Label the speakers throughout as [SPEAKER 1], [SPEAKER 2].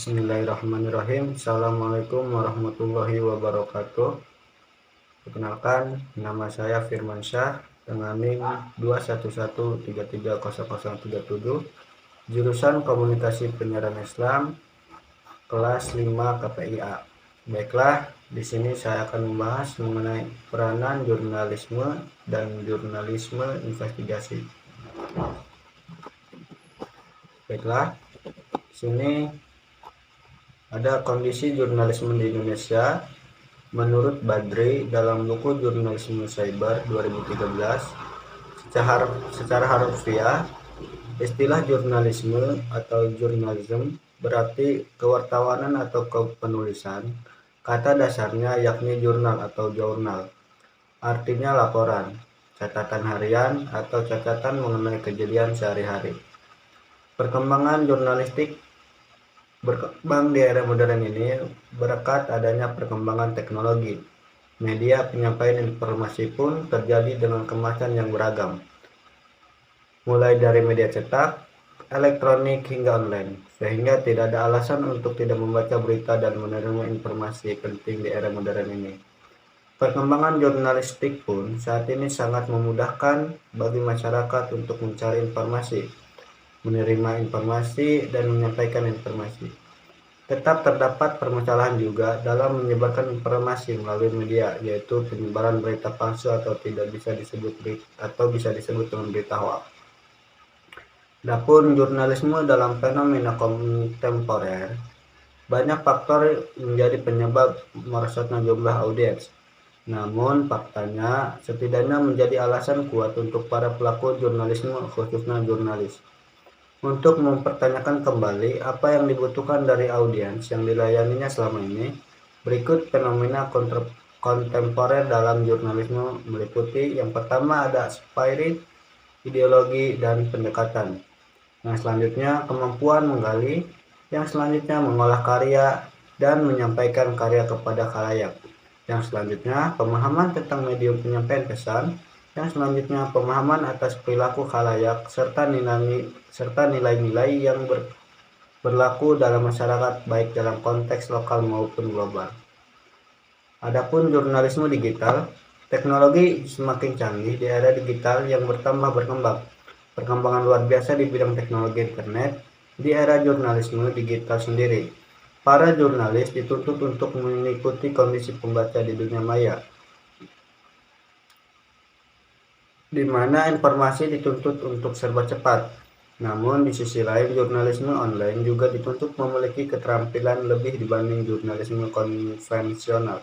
[SPEAKER 1] Bismillahirrahmanirrahim. Assalamualaikum warahmatullahi wabarakatuh. Perkenalkan, nama saya Firman Syah dengan NIM 211330037, jurusan Komunikasi Penyiaran Islam, kelas 5 KPIA. Baiklah, di sini saya akan membahas mengenai peranan jurnalisme dan jurnalisme investigasi. Baiklah, sini ada kondisi jurnalisme di Indonesia menurut Badri dalam buku Jurnalisme Cyber 2013. Secara harfiah, istilah jurnalisme atau journalism berarti kewartawanan atau kepenulisan. Kata dasarnya yakni jurnal atau jurnal, artinya laporan, catatan harian atau catatan mengenai kejadian sehari-hari. Perkembangan jurnalistik berkembang di era modern ini berkat adanya perkembangan teknologi. Media penyampaian informasi pun terjadi dengan kemasan yang beragam, mulai dari media cetak, elektronik hingga online, sehingga tidak ada alasan untuk tidak membaca berita dan menerima informasi penting di era modern ini. Perkembangan jurnalistik pun saat ini sangat memudahkan bagi masyarakat untuk mencari informasi, menerima informasi, dan menyampaikan informasi. Tetap terdapat permasalahan juga dalam menyebarkan informasi melalui media, yaitu penyebaran berita palsu atau bisa disebut dengan berita hoax. Adapun jurnalisme dalam fenomena kontemporer, banyak faktor menjadi penyebab merosotnya jumlah audiens. Namun faktanya setidaknya menjadi alasan kuat untuk para pelaku jurnalisme, khususnya jurnalis, untuk mempertanyakan kembali apa yang dibutuhkan dari audiens yang dilayaninya selama ini. Berikut fenomena kontemporer dalam jurnalisme meliputi: yang pertama ada spirit, ideologi, dan pendekatan. Yang selanjutnya kemampuan menggali. Yang selanjutnya mengolah karya dan menyampaikan karya kepada khalayak. Yang selanjutnya pemahaman tentang medium penyampaian pesan. Yang selanjutnya pemahaman atas perilaku khalayak serta nilai-nilai yang berlaku dalam masyarakat baik dalam konteks lokal maupun global. Adapun jurnalisme digital, teknologi semakin canggih di era digital yang berkembang. Perkembangan luar biasa di bidang teknologi internet di era jurnalisme digital sendiri. Para jurnalis dituntut untuk mengikuti kondisi pembaca di dunia maya, di mana informasi dituntut untuk serba cepat. Namun di sisi lain, jurnalisme online juga dituntut memiliki keterampilan lebih dibanding jurnalisme konvensional,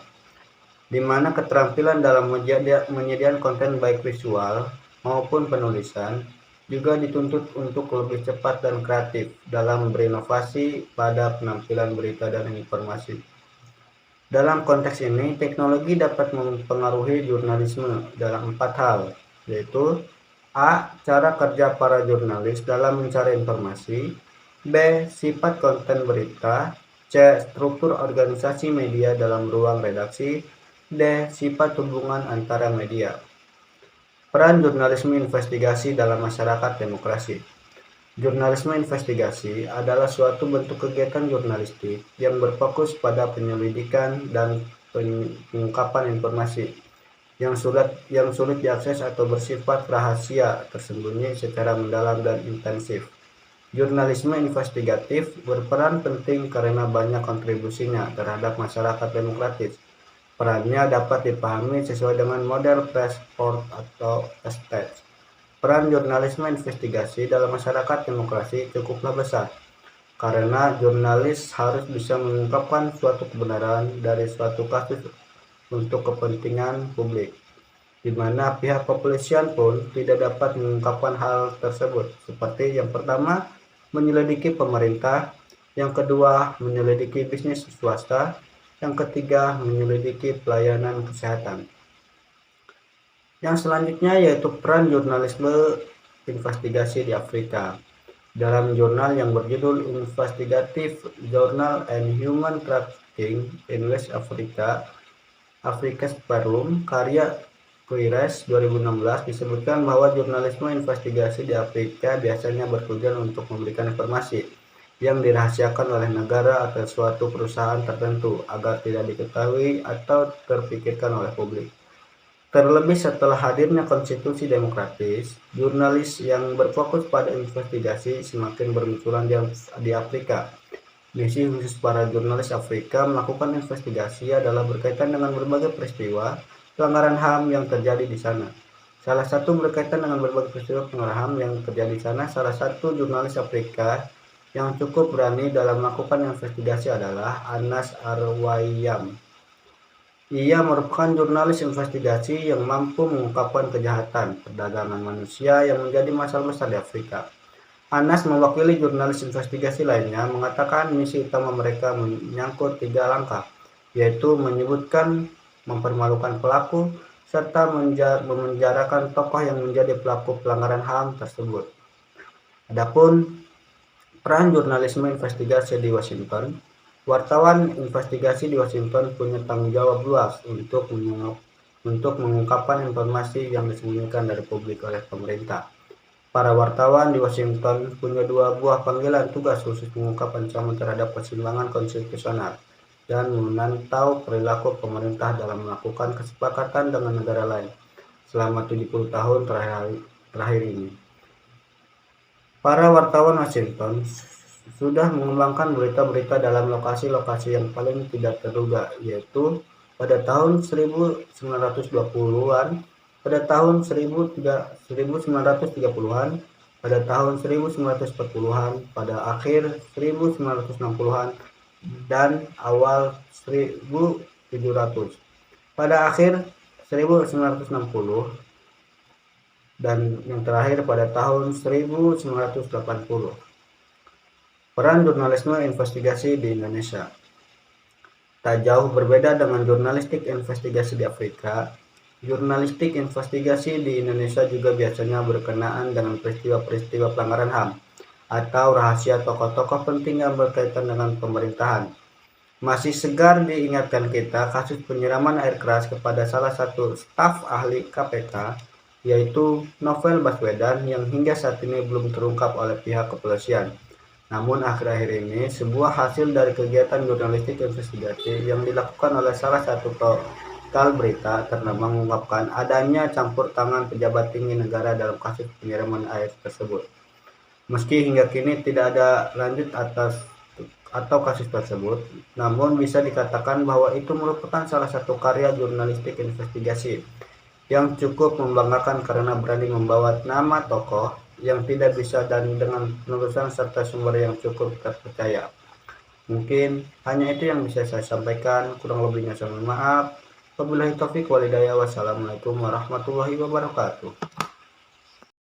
[SPEAKER 1] di mana keterampilan dalam menyediakan konten baik visual maupun penulisan juga dituntut untuk lebih cepat dan kreatif dalam berinovasi pada penampilan berita dan informasi. Dalam konteks ini, teknologi dapat mempengaruhi jurnalisme dalam 4 hal, yaitu A. Cara kerja para jurnalis dalam mencari informasi. B. Sifat konten berita. C. Struktur organisasi media dalam ruang redaksi. D. Sifat hubungan antara media. Peran jurnalisme investigasi dalam masyarakat demokrasi. Jurnalisme investigasi adalah suatu bentuk kegiatan jurnalistik yang berfokus pada penyelidikan dan pengungkapan informasi yang sulit diakses atau bersifat rahasia tersembunyi secara mendalam dan intensif. Jurnalisme investigatif berperan penting karena banyak kontribusinya terhadap masyarakat demokratis. Perannya dapat dipahami sesuai dengan model Pressford atau Estes. Peran jurnalisme investigasi dalam masyarakat demokrasi cukuplah besar, karena jurnalis harus bisa mengungkapkan suatu kebenaran dari suatu kasus untuk kepentingan publik, di mana pihak kepolisian pun tidak dapat mengungkapkan hal tersebut, seperti yang pertama, menyelidiki pemerintah, yang kedua, menyelidiki bisnis swasta, yang ketiga, menyelidiki pelayanan kesehatan. Yang selanjutnya yaitu peran jurnalisme investigasi di Afrika. Dalam jurnal yang berjudul Investigative Journal and Human Trafficking in West Africa, Africa's Forum, karya Quires 2016, disebutkan bahwa jurnalisme investigasi di Afrika biasanya bertujuan untuk memberikan informasi yang dirahasiakan oleh negara atau suatu perusahaan tertentu agar tidak diketahui atau terpikirkan oleh publik. Terlebih setelah hadirnya konstitusi demokratis, jurnalis yang berfokus pada investigasi semakin bermunculan di Afrika. Misi khusus para jurnalis Afrika melakukan investigasi adalah berkaitan dengan berbagai peristiwa pelanggaran HAM yang terjadi di sana. Salah satu berkaitan dengan berbagai peristiwa pelanggaran HAM yang terjadi di sana, salah satu jurnalis Afrika yang cukup berani dalam melakukan investigasi adalah Anas Arwayam. Ia merupakan jurnalis investigasi yang mampu mengungkapkan kejahatan perdagangan manusia yang menjadi masalah besar di Afrika. Anas mewakili jurnalis investigasi lainnya mengatakan misi utama mereka menyangkut 3 langkah, yaitu menyebutkan, mempermalukan pelaku, serta memenjarakan tokoh yang menjadi pelaku pelanggaran HAM tersebut. Adapun peran jurnalisme investigasi di Washington, wartawan investigasi di Washington punya tanggung jawab luas untuk mengungkapkan informasi yang disembunyikan dari publik oleh pemerintah. Para wartawan di Washington punya 2 buah panggilan tugas khusus mengungkap ancaman terhadap keseimbangan konstitusional dan memantau perilaku pemerintah dalam melakukan kesepakatan dengan negara lain selama 70 tahun terakhir ini. Para wartawan Washington sudah mengembangkan berita-berita dalam lokasi-lokasi yang paling tidak terduga, yaitu pada tahun 1920-an, pada tahun 1930-an, pada tahun 1940-an, pada akhir 1960-an, dan awal 1700. Pada akhir 1960 dan yang terakhir pada tahun 1980. Peran jurnalisme investigasi di Indonesia. Tak jauh berbeda dengan jurnalistik investigasi di Afrika, jurnalistik investigasi di Indonesia juga biasanya berkenaan dengan peristiwa-peristiwa pelanggaran HAM atau rahasia tokoh-tokoh penting yang berkaitan dengan pemerintahan. Masih segar diingatkan kita kasus penyiraman air keras kepada salah satu staf ahli KPK, yaitu Novel Baswedan, yang hingga saat ini belum terungkap oleh pihak kepolisian. Namun akhir-akhir ini sebuah hasil dari kegiatan jurnalistik investigasi yang dilakukan oleh salah satu portal berita ternama mengungkapkan adanya campur tangan pejabat tinggi negara dalam kasus penyiraman air tersebut. Meski hingga kini tidak ada lanjut atau kasus tersebut, namun bisa dikatakan bahwa itu merupakan salah satu karya jurnalistik investigasi yang cukup membanggakan karena berani membawa nama tokoh yang tidak bisa dan dengan penelusuran serta sumber yang cukup terpercaya. Mungkin hanya itu yang bisa saya sampaikan, kurang lebihnya saya mohon maaf. Wabillahi taufiq wal hidayah. Wassalamualaikum warahmatullahi wabarakatuh.